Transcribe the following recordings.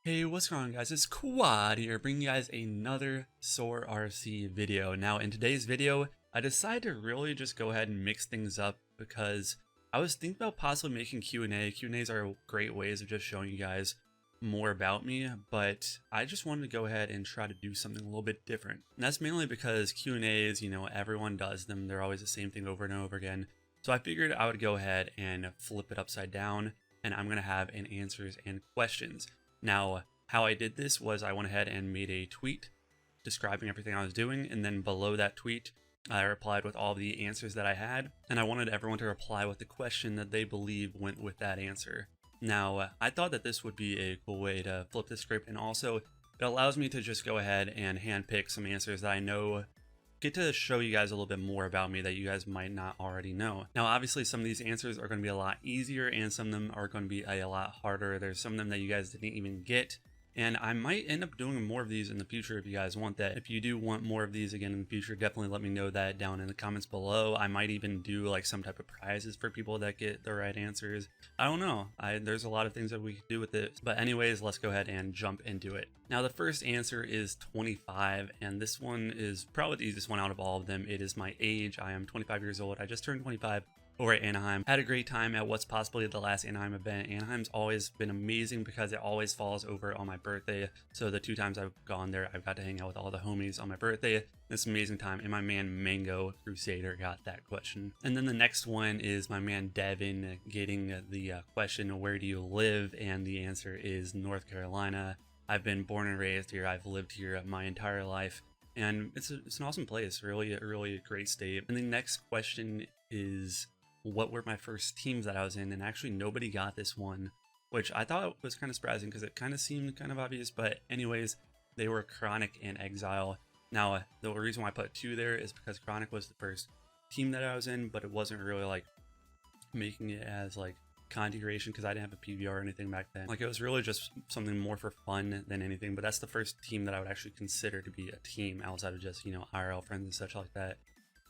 Hey, what's going on, guys? It's Qwad here, bringing you guys another SOAR RC video. Now, in today's video, I decided to really just go ahead and mix things up because I was thinking about possibly making Q&A. Q&As are great ways of just showing you guys more about me, but I just wanted to go ahead and try to do something a little bit different. And that's mainly because Q&As, everyone does them. They're always the same thing over and over again. So I figured I would go ahead and flip it upside down, and I'm going to have an answers and questions. Now, how I did this was I went ahead and made a tweet describing everything I was doing, and then below that tweet, I replied with all the answers that I had, and I wanted everyone to reply with the question that they believe went with that answer. Now, I thought that this would be a cool way to flip the script, and also it allows me to just go ahead and handpick some answers that I know get to show you guys a little bit more about me that you guys might not already know. Now, obviously, some of these answers are going to be a lot easier and some of them are going to be a lot harder. There's some of them that you guys didn't even get. And I might end up doing more of these in the future if you guys want that. If you do want more of these again in the future, definitely let me know that down in the comments below. I might even do like some type of prizes for people that get the right answers. I don't know. There's a lot of things that we could do with it. But anyways, let's go ahead and jump into it. Now, the first answer is 25, and this one is probably the easiest one out of all of them. It is my age. I am 25 years old. I just turned 25. Over at Anaheim. Had a great time at what's possibly the last Anaheim event. Anaheim's always been amazing because it always falls over on my birthday. So the two times I've gone there, I've got to hang out with all the homies on my birthday. This amazing time. And my man Mango Crusader got that question. And then the next one is my man Devin getting the question, where do you live? And the answer is North Carolina. I've been born and raised here. I've lived here my entire life. And it's an awesome place. Really a great state. And the next question is, what were my first teams that I was in? And actually nobody got this one, which I thought was kind of surprising because it kind of seemed kind of obvious. But anyways, they were Chronic and Exile. Now, the reason why I put 2 there is because Chronic was the first team that I was in, but it wasn't really like making it as like configuration because I didn't have a PVR or anything back then. Like, it was really just something more for fun than anything. But that's the first team that I would actually consider to be a team outside of just, IRL friends and such like that.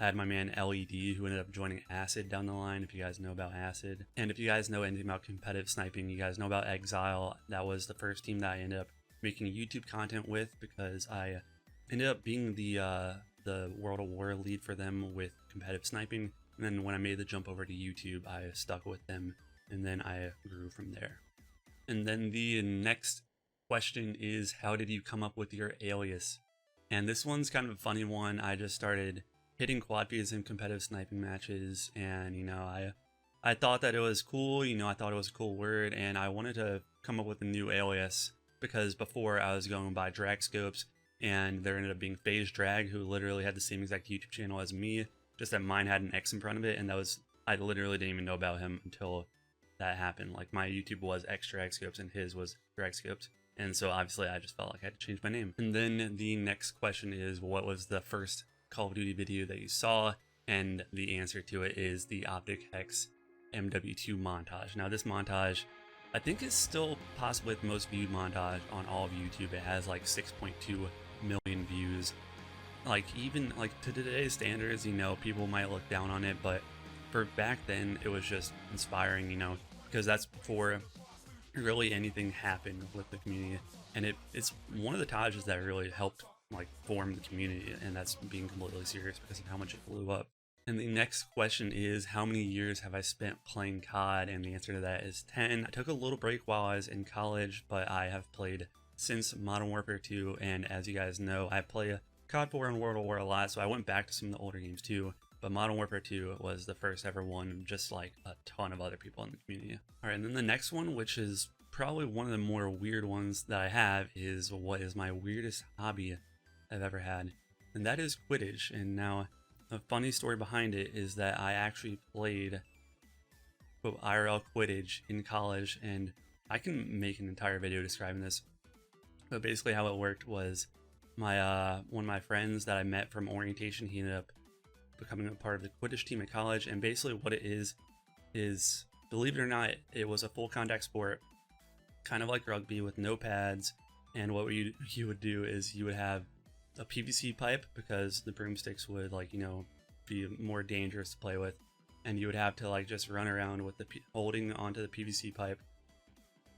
I had my man LED who ended up joining Acid down the line, if you guys know about Acid. And if you guys know anything about competitive sniping, you guys know about Exile. That was the first team that I ended up making YouTube content with because I ended up being the World of War lead for them with competitive sniping. And then when I made the jump over to YouTube, I stuck with them and then I grew from there. And then the next question is, how did you come up with your alias? And this one's kind of a funny one. I just started hitting quad feeds in competitive sniping matches, and I thought that it was cool. I thought it was a cool word, and I wanted to come up with a new alias because before I was going by drag scopes, and there ended up being Phase Drag, who literally had the same exact YouTube channel as me, just that mine had an X in front of it, and I literally didn't even know about him until that happened. Like, my YouTube was X Drag Scopes and his was Drag Scopes. And so obviously I just felt like I had to change my name. And then the next question is, what was the first Call of Duty video that you saw? And the answer to it is the Optic Hex MW2 montage. Now, this montage I think is still possibly the most viewed montage on all of YouTube. It has like 6.2 million views. Like, even like to today's standards, people might look down on it, but for back then it was just inspiring, because that's before really anything happened with the community. And it's one of the tages that really helped like form the community, and that's being completely serious because of how much it blew up. And the next question is, how many years have I spent playing COD? And the answer to that is 10. I took a little break while I was in college, but I have played since Modern Warfare 2, and as you guys know, I play COD 4 and World of War a lot, so I went back to some of the older games too. But Modern Warfare 2 was the first ever one, just like a ton of other people in the community. All right, and then the next one, which is probably one of the more weird ones that I have, is what is my weirdest hobby I've ever had, and that is Quidditch. And now, a funny story behind it is that I actually played IRL Quidditch in college, and I can make an entire video describing this. But basically how it worked was my one of my friends that I met from orientation, he ended up becoming a part of the Quidditch team at college. And basically what it is believe it or not, it was a full contact sport, kind of like rugby with no pads. And what you would do is you would have a PVC pipe because the broomsticks would be more dangerous to play with, and you would have to just run around with holding onto the PVC pipe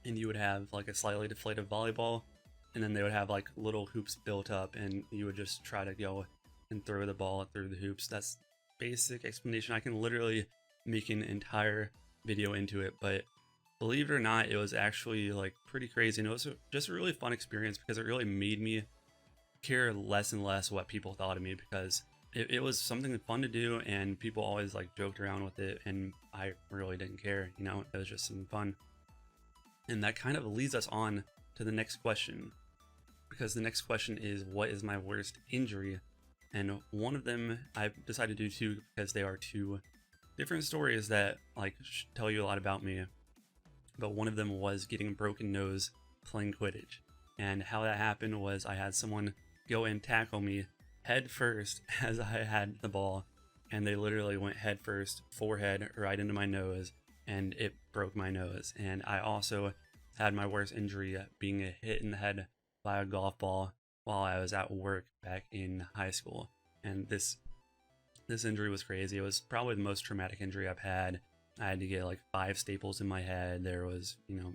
and you would have like a slightly deflated volleyball, and then they would have like little hoops built up, and you would just try to go and throw the ball through the hoops. That's basic explanation. I can literally make an entire video into it, but believe it or not, it was actually like pretty crazy, and it was just a really fun experience because it really made me care less and less what people thought of me, because it was something fun to do, and people always like joked around with it, and I really didn't care, you know. It was just some fun. And that kind of leads us on to the next question, because the next question is, what is my worst injury? And one of them I've decided to do two, because they are two different stories that like tell you a lot about me. But one of them was getting a broken nose playing Quidditch, and how that happened was I had someone go and tackle me head first as I had the ball, and they literally went head first, forehead right into my nose, and it broke my nose. And I also had my worst injury being hit in the head by a golf ball while I was at work back in high school. And this injury was crazy. It was probably the most traumatic injury I've had. I had to get like 5 staples in my head. There was, you know,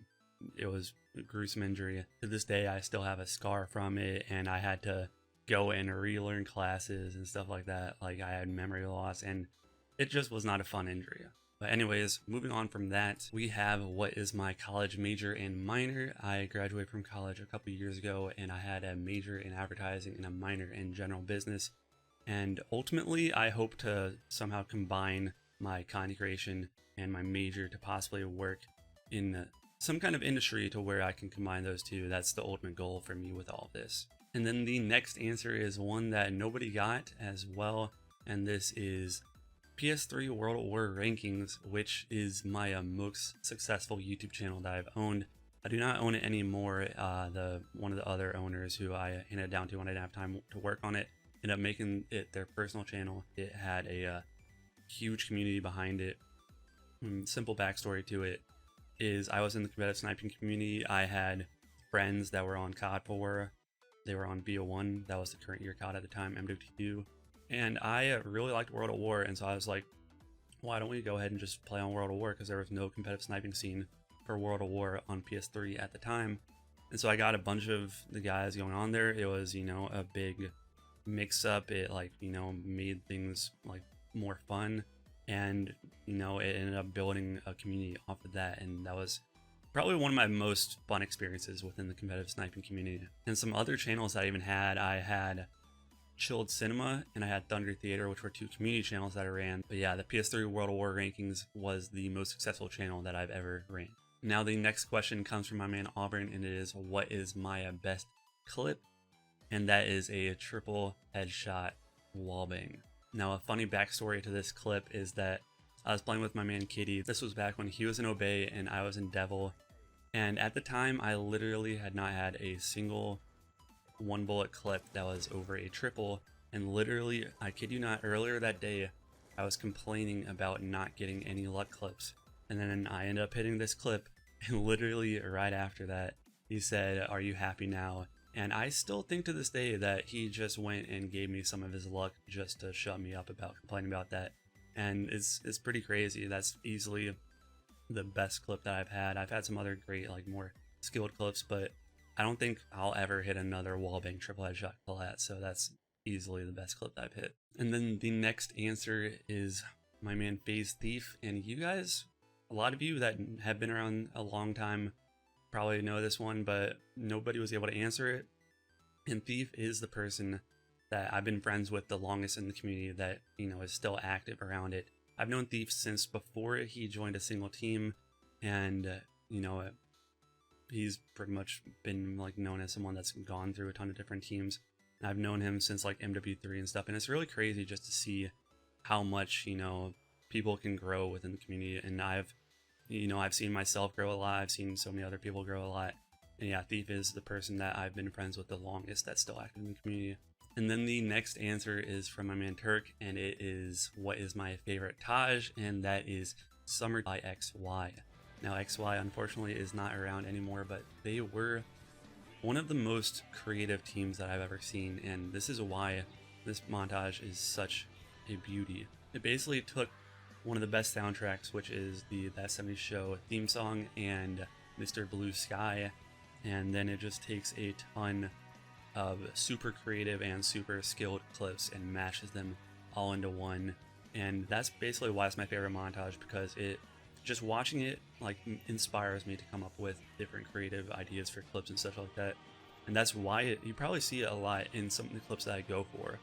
it was a gruesome injury. To this day, I still have a scar from it, and I had to go and relearn classes and stuff like that. Like, I had memory loss, and it just was not a fun injury. But anyways, moving on from that, we have what is my college major and minor. I graduated from college a couple years ago, and I had a major in advertising and a minor in general business. And ultimately, I hope to somehow combine my content creation and my major to possibly work in some kind of industry to where I can combine those two. That's the ultimate goal for me with all of this. And then the next answer is one that nobody got as well, and this is PS3 World at War rankings, which is my most successful YouTube channel that I've owned. I do not own it anymore. One of the other owners who I handed down to when I didn't have time to work on it ended up making it their personal channel. It had a huge community behind it. Simple backstory to it is I was in the competitive sniping community. I had friends that were on Qwad 4. They were on BO1. That was the current year COD at the time, MW2. And I really liked World at War, and so I was like, why don't we go ahead and just play on World at War, because there was no competitive sniping scene for World at War on PS3 at the time. And so I got a bunch of the guys going on there. It was, you know, a big mix up. It like, you know, made things like more fun, and you know, it ended up building a community off of that, and that was probably one of my most fun experiences within the competitive sniping community. And some other channels that I even had, I had Chilled Cinema and I had Thunder Theater, which were two community channels that I ran. But yeah, the PS3 World at War rankings was the most successful channel that I've ever ran. Now the next question comes from my man Auburn, and it is, what is my best clip? And that is a triple headshot wallbang. Now, a funny backstory to this clip is that I was playing with my man Kitty. This was back when he was in Obey and I was in Devil. And at the time, I literally had not had a single one bullet clip that was over a triple. And literally, I kid you not, earlier that day, I was complaining about not getting any luck clips. And then I ended up hitting this clip, and literally right after that, he said, "Are you happy now?" And I still think to this day that he just went and gave me some of his luck just to shut me up about complaining about that. And it's pretty crazy. That's easily the best clip that I've had. I've had some other great, like, more skilled clips, but I don't think I'll ever hit another wallbang triple headshot collat. So that's easily the best clip that I've hit. And then the next answer is my man FaZe Thief. And you guys, a lot of you that have been around a long time probably know this one, but nobody was able to answer it. And Thief is the person that I've been friends with the longest in the community that, you know, is still active around it. I've known Thief since before he joined a single team, and you know, he's pretty much been like known as someone that's gone through a ton of different teams. And I've known him since like MW3 and stuff, and it's really crazy just to see how much, you know, people can grow within the community. And I've seen myself grow a lot. I've seen so many other people grow a lot. And yeah, Thief is the person that I've been friends with the longest that's still active in the community. And then the next answer is from my man Turk, and it is, what is my favorite Taj? And that is Summer by XY. Now XY unfortunately is not around anymore, but they were one of the most creative teams that I've ever seen, and this is why this montage is such a beauty. It basically took one of the best soundtracks, which is the That 70s Show theme song, and Mr. Blue Sky, and then it just takes a ton of super creative and super skilled clips and mashes them all into one. And that's basically why it's my favorite montage, because it just watching it like inspires me to come up with different creative ideas for clips and stuff like that. And that's why you probably see it a lot in some of the clips that I go for,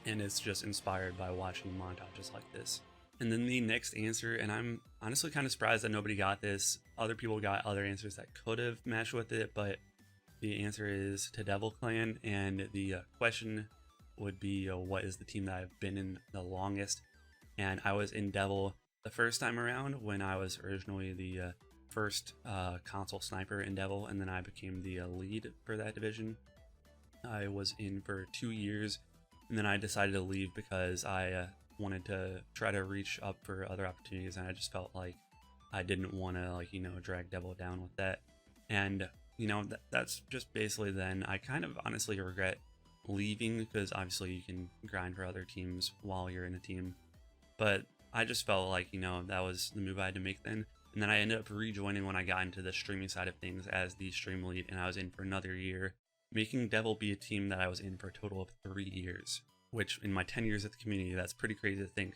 and it's just inspired by watching montages like this. And then the next answer, and I'm honestly kind of surprised that nobody got this. Other people got other answers that could have matched with it, but the answer is to Devil Clan, and the question would be what is the team that I've been in the longest. And I was in Devil the first time around when I was originally the first console sniper in Devil, and then I became the lead for that division. I was in for 2 years, and then I decided to leave because I wanted to try to reach up for other opportunities, and I just felt like I didn't want to, like, you know, drag Devil down with that. And you know, that's just basically then I kind of honestly regret leaving, because obviously you can grind for other teams while you're in a team, but I just felt like, you know, that was the move I had to make then. And then I ended up rejoining when I got into the streaming side of things as the stream lead, and I was in for another year, making Devil be a team that I was in for a total of 3 years, which in my 10 years at the community, that's pretty crazy to think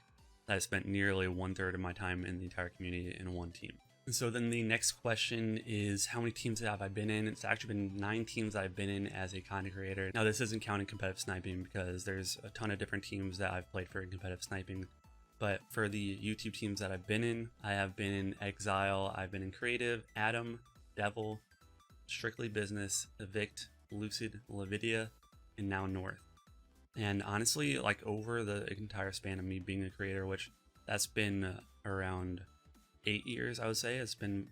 that I spent nearly 1/3 of my time in the entire community in one team. And so then the next question is, how many teams have I been in? It's actually been 9 teams that I've been in as a content creator. Now this isn't counting competitive sniping, because there's a ton of different teams that I've played for in competitive sniping. But for the YouTube teams that I've been in, I have been in Exile, I've been in Creative, Adam, Devil, Strictly Business, Evict, Lucid, Lavidia, and now North. And honestly, like over the entire span of me being a creator, which that's been around 8 years, I would say, it's been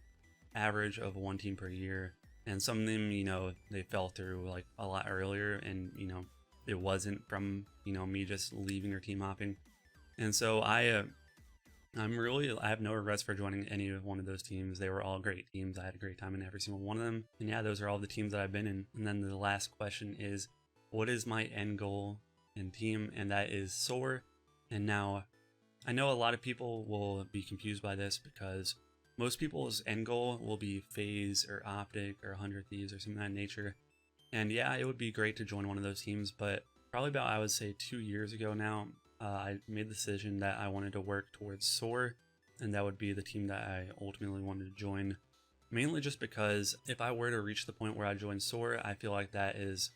average of 1 team per year. And some of them, you know, they fell through like a lot earlier, and you know, it wasn't from, you know, me just leaving or team hopping. And so I have no regrets for joining any one of those teams. They were all great teams. I had a great time in every single one of them. And yeah, those are all the teams that I've been in. And then the last question is, what is my end goal in team? And that is SOAR. And now I know a lot of people will be confused by this, because most people's end goal will be FaZe or Optic or 100 Thieves or something of that nature. And yeah, it would be great to join one of those teams, but probably about, I would say, 2 years ago now, I made the decision that I wanted to work towards SOAR, and that would be the team that I ultimately wanted to join. Mainly just because if I were to reach the point where I join SOAR, I feel like that is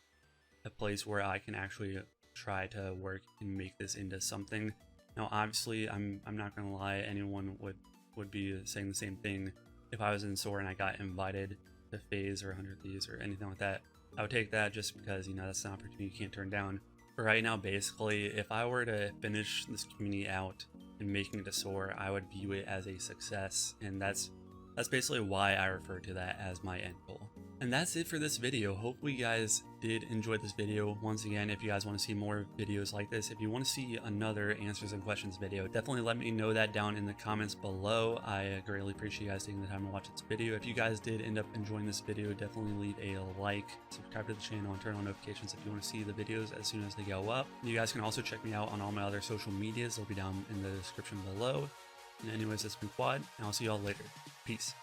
a place where I can actually try to work and make this into something. Now, obviously, I'm not gonna lie, anyone would be saying the same thing. If I was in SOAR and I got invited to FaZe or 100 Thieves or anything like that, I would take that, just because, you know, that's an opportunity you can't turn down. But right now, basically, if I were to finish this community out and making it to SOAR, I would view it as a success, and that's basically why I refer to that as my end goal. And that's it for this video. Hopefully you guys did enjoy this video. Once again, if you guys want to see more videos like this, if you want to see another answers and questions video, definitely let me know that down in the comments below. I greatly appreciate you guys taking the time to watch this video. If you guys did end up enjoying this video, definitely leave a like, subscribe to the channel, and turn on notifications if you want to see the videos as soon as they go up. You guys can also check me out on all my other social medias. They'll be down in the description below. And anyways, this has been Qwad, and I'll see y'all later. Peace.